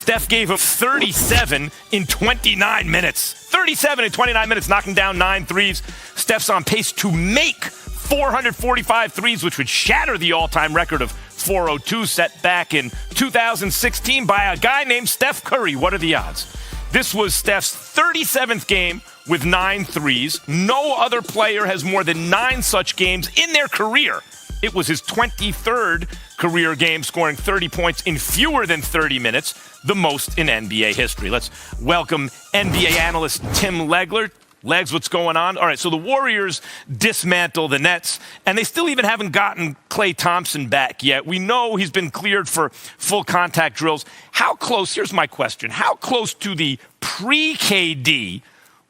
Steph gave him 37 in 29 minutes. 37 in 29 minutes, knocking down 9 threes. Steph's on pace to make 445 threes, which would shatter the all-time record of 402 set back in 2016 by a guy named Steph Curry. What are the odds? This was Steph's 37th game with 9 threes. No other player has more than 9 such games in their career. It was his 23rd career game, scoring 30 points in fewer than 30 minutes, the most in NBA history. Let's welcome NBA analyst Tim Legler. Legs, what's going on? All right, so the Warriors dismantle the Nets, and they still even haven't gotten Klay Thompson back yet. We know he's been cleared for full contact drills. How close, here's my question, how close to the pre-KD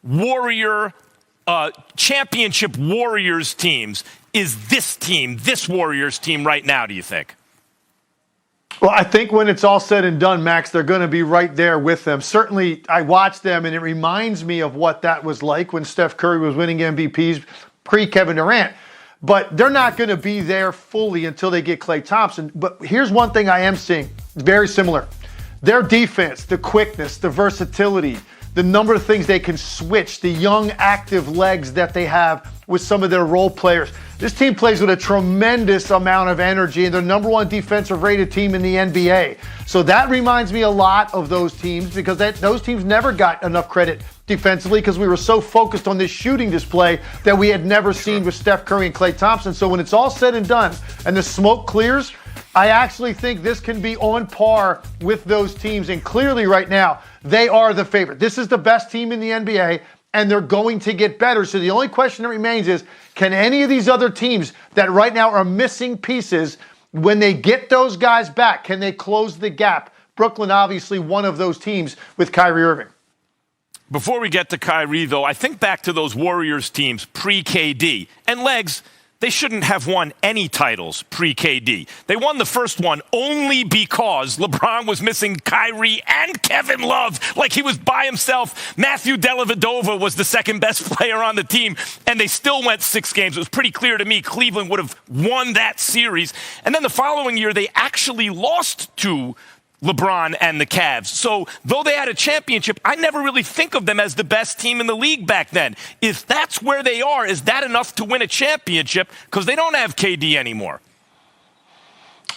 Warrior championship Warriors teams is this team, this Warriors team right now, do you think? Well, I think when it's all said and done, Max, they're going to be right there with them. Certainly, I watched them, and it reminds me of what that was like when Steph Curry was winning MVPs pre-Kevin Durant. But they're not going to be there fully until they get Klay Thompson. But here's one thing I am seeing, very similar. Their defense, the quickness, the versatility, the number of things they can switch, the young, active legs that they have with some of their role players. This team plays with a tremendous amount of energy, and they're number 1 defensive rated team in the NBA. So that reminds me a lot of those teams, because those teams never got enough credit defensively because we were so focused on this shooting display that we had never seen with Steph Curry and Klay Thompson. So when it's all said and done and the smoke clears, I actually think this can be on par with those teams. And clearly right now, they are the favorite. This is the best team in the NBA, and they're going to get better. So the only question that remains is, can any of these other teams that right now are missing pieces, when they get those guys back, can they close the gap? Brooklyn, obviously, one of those teams with Kyrie Irving. Before we get to Kyrie, though, I think back to those Warriors teams pre-KD. And Legs, they shouldn't have won any titles pre-KD. They won the first one only because LeBron was missing Kyrie and Kevin Love like he was by himself. Matthew Dellavedova was the second best player on the team, and they still went 6 games. It was pretty clear to me Cleveland would have won that series. And then the following year, they actually lost to LeBron and the Cavs. So though they had a championship, I never really think of them as the best team in the league back then. If that's where they are, is that enough to win a championship? Because they don't have KD anymore.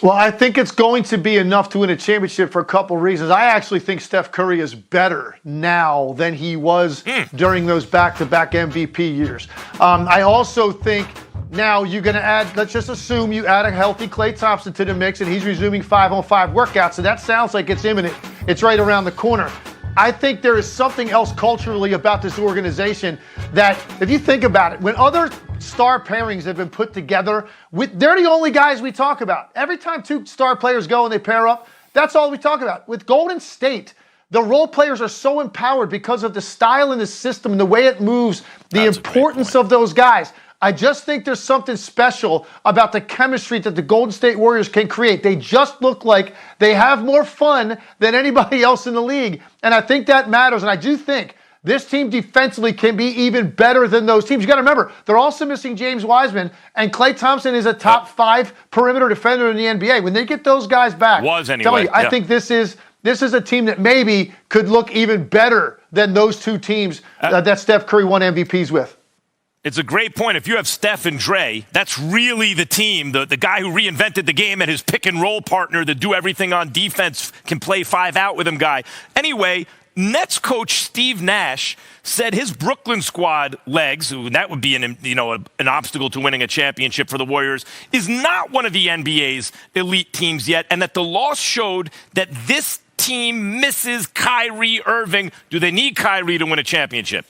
Well, I think it's going to be enough to win a championship for a couple reasons. I actually think Steph Curry is better now than he was during those back-to-back MVP years. I also think now you're going to add, let's just assume you add a healthy Klay Thompson to the mix, and he's resuming 5-on-5 workouts, so that sounds like it's imminent. It's right around the corner. I think there is something else culturally about this organization that, if you think about it, when other star pairings have been put together, they're the only guys we talk about. Every time 2 star players go and they pair up, that's all we talk about. With Golden State, the role players are so empowered because of the style and the system and the way it moves, the importance of those guys. I just think there's something special about the chemistry that the Golden State Warriors can create. They just look like they have more fun than anybody else in the league, and I think that matters. And I do think this team defensively can be even better than those teams. You got to remember, they're also missing James Wiseman, and Klay Thompson is a top 5 perimeter defender in the NBA. When they get those guys back, I think this is a team that maybe could look even better than those 2 teams that Steph Curry won MVPs with. It's a great point. If you have Steph and Dre, that's really the team. The guy who reinvented the game and his pick-and-roll partner that do everything on defense, can play 5 out with him guy. Anyway, Nets coach Steve Nash said his Brooklyn squad, Legs, that would be an obstacle to winning a championship for the Warriors, is not one of the NBA's elite teams yet, and that the loss showed that this team misses Kyrie Irving. Do they need Kyrie to win a championship?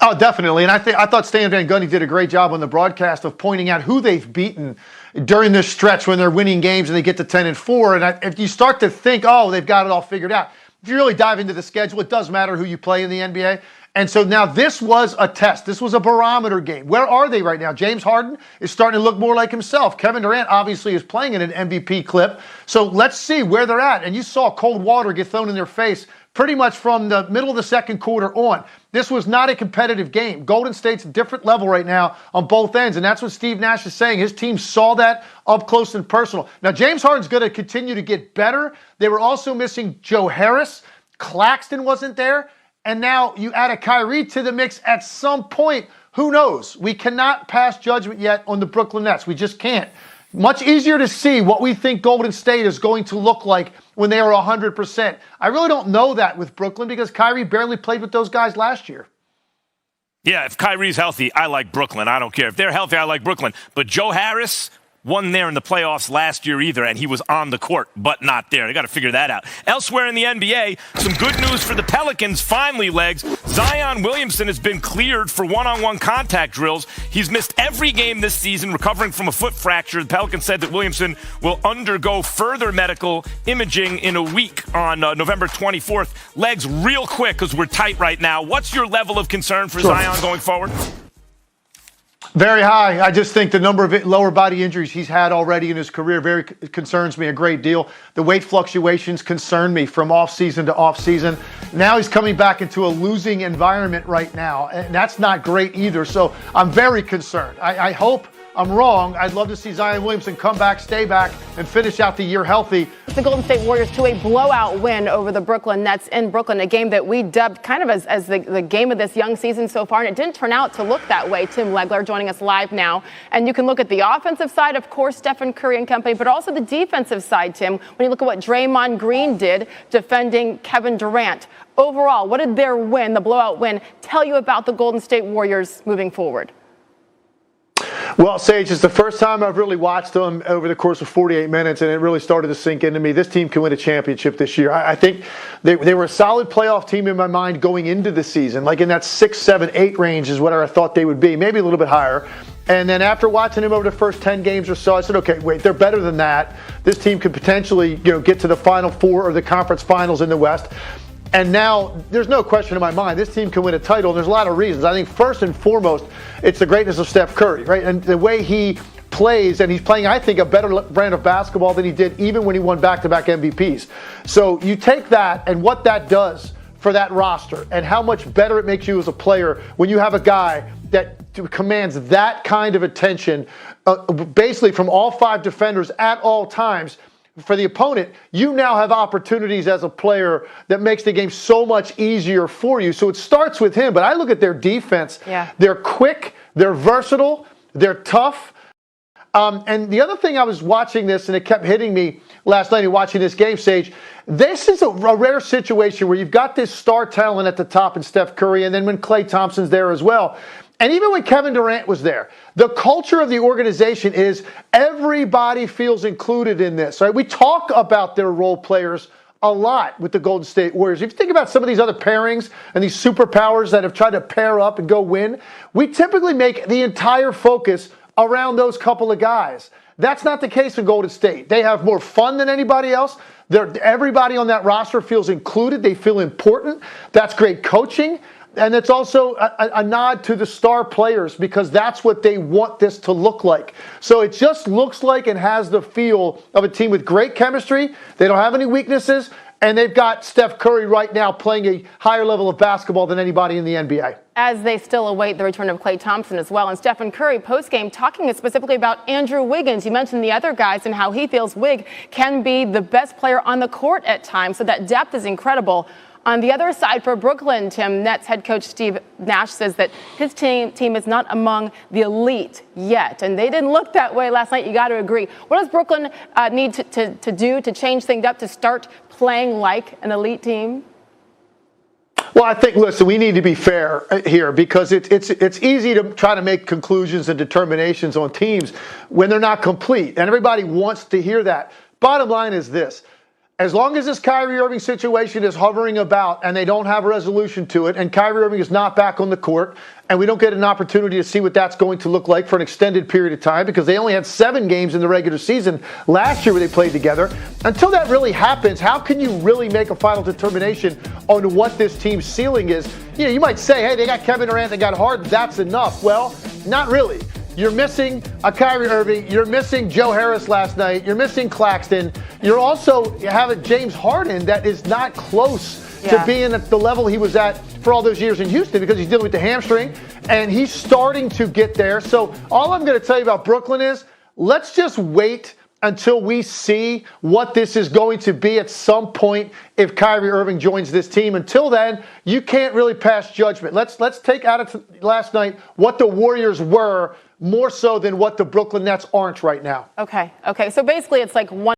Oh, definitely. And I thought Stan Van Gundy did a great job on the broadcast of pointing out who they've beaten during this stretch when they're winning games and they get to 10-4. And if you start to think, oh, they've got it all figured out, if you really dive into the schedule, it does matter who you play in the NBA. And so now this was a test. This was a barometer game. Where are they right now? James Harden is starting to look more like himself. Kevin Durant obviously is playing in an MVP clip. So let's see where they're at. And you saw cold water get thrown in their face pretty much from the middle of the second quarter on. This was not a competitive game. Golden State's a different level right now on both ends, and that's what Steve Nash is saying. His team saw that up close and personal. Now, James Harden's going to continue to get better. They were also missing Joe Harris. Claxton wasn't there. And now you add a Kyrie to the mix at some point. Who knows? We cannot pass judgment yet on the Brooklyn Nets. We just can't. Much easier to see what we think Golden State is going to look like when they are 100%. I really don't know that with Brooklyn because Kyrie barely played with those guys last year. Yeah, if Kyrie's healthy, I like Brooklyn. I don't care. If they're healthy, I like Brooklyn. But Joe Harris wasn't there in the playoffs last year either, and he was on the court, but not there. They got to figure that out. Elsewhere in the NBA, some good news for the Pelicans. Finally, Legs, Zion Williamson has been cleared for one-on-one contact drills. He's missed every game this season, recovering from a foot fracture. The Pelicans said that Williamson will undergo further medical imaging in a week on November 24th. Legs, real quick, because we're tight right now. What's your level of concern for Zion going forward? Very high. I just think the number of lower body injuries he's had already in his career very concerns me a great deal. The weight fluctuations concern me from off-season to off-season. Now he's coming back into a losing environment right now, and that's not great either. So I'm very concerned. I hope I'm wrong. I'd love to see Zion Williamson come back, stay back, and finish out the year healthy. The Golden State Warriors to a blowout win over the Brooklyn Nets in Brooklyn, a game that we dubbed kind of as the game of this young season so far, and it didn't turn out to look that way. Tim Legler joining us live now. And you can look at the offensive side, of course, Stephen Curry and company, but also the defensive side, Tim, when you look at what Draymond Green did defending Kevin Durant. Overall, what did their win, the blowout win, tell you about the Golden State Warriors moving forward? Well, Sage, it's the first time I've really watched them over the course of 48 minutes, and it really started to sink into me. This team can win a championship this year. I think they were a solid playoff team in my mind going into the season, like in that 6, 7, 8 range is what I thought they would be, maybe a little bit higher. And then after watching them over the first 10 games or so, I said, okay, wait, they're better than that. This team could potentially, get to the Final Four or the conference finals in the West. And now there's no question in my mind this team can win a title. And there's a lot of reasons. I think first and foremost, it's the greatness of Steph Curry, right? And the way he plays, and he's playing, I think, a better brand of basketball than he did even when he won back-to-back MVPs. So you take that and what that does for that roster and how much better it makes you as a player when you have a guy that commands that kind of attention, basically from all 5 defenders at all times. For the opponent, you now have opportunities as a player that makes the game so much easier for you. So it starts with him, but I look at their defense. Yeah. They're quick, they're versatile, they're tough. And the other thing I was watching this, and it kept hitting me last night watching this game, Sage, this is a rare situation where you've got this star talent at the top in Steph Curry, and then when Klay Thompson's there as well. And even when Kevin Durant was there, the culture of the organization is everybody feels included in this, right? We talk about their role players a lot with the Golden State Warriors. If you think about some of these other pairings and these superpowers that have tried to pair up and go win, we typically make the entire focus around those couple of guys. That's not the case in Golden State. They have more fun than anybody else. Everybody on that roster feels included. They feel important. That's great coaching. And it's also a nod to the star players because that's what they want this to look like. So it just looks like and has the feel of a team with great chemistry. They don't have any weaknesses. And they've got Steph Curry right now playing a higher level of basketball than anybody in the NBA. As they still await the return of Klay Thompson as well. And Stephen Curry postgame talking specifically about Andrew Wiggins. You mentioned the other guys and how he feels Wig can be the best player on the court at times. So that depth is incredible. On the other side for Brooklyn, Tim, Nets head coach Steve Nash says that his team is not among the elite yet. And they didn't look that way last night. You got to agree. What does Brooklyn need to do to change things up to start playing like an elite team? Well, I think, listen, we need to be fair here because it's easy to try to make conclusions and determinations on teams when they're not complete. And everybody wants to hear that. Bottom line is this. As long as this Kyrie Irving situation is hovering about and they don't have a resolution to it and Kyrie Irving is not back on the court and we don't get an opportunity to see what that's going to look like for an extended period of time because they only had 7 games in the regular season last year where they played together. Until that really happens, how can you really make a final determination on what this team's ceiling is? You might say, hey, they got Kevin Durant, they got Harden, that's enough. Well, not really. You're missing a Kyrie Irving. You're missing Joe Harris last night. You're missing Claxton. You're also having James Harden that is not close to being at the level he was at for all those years in Houston because he's dealing with the hamstring, and he's starting to get there. So all I'm going to tell you about Brooklyn is let's just wait until we see what this is going to be at some point if Kyrie Irving joins this team. Until then, you can't really pass judgment. Let's take out of last night what the Warriors were more so than what the Brooklyn Nets aren't right now. Okay. So basically it's like one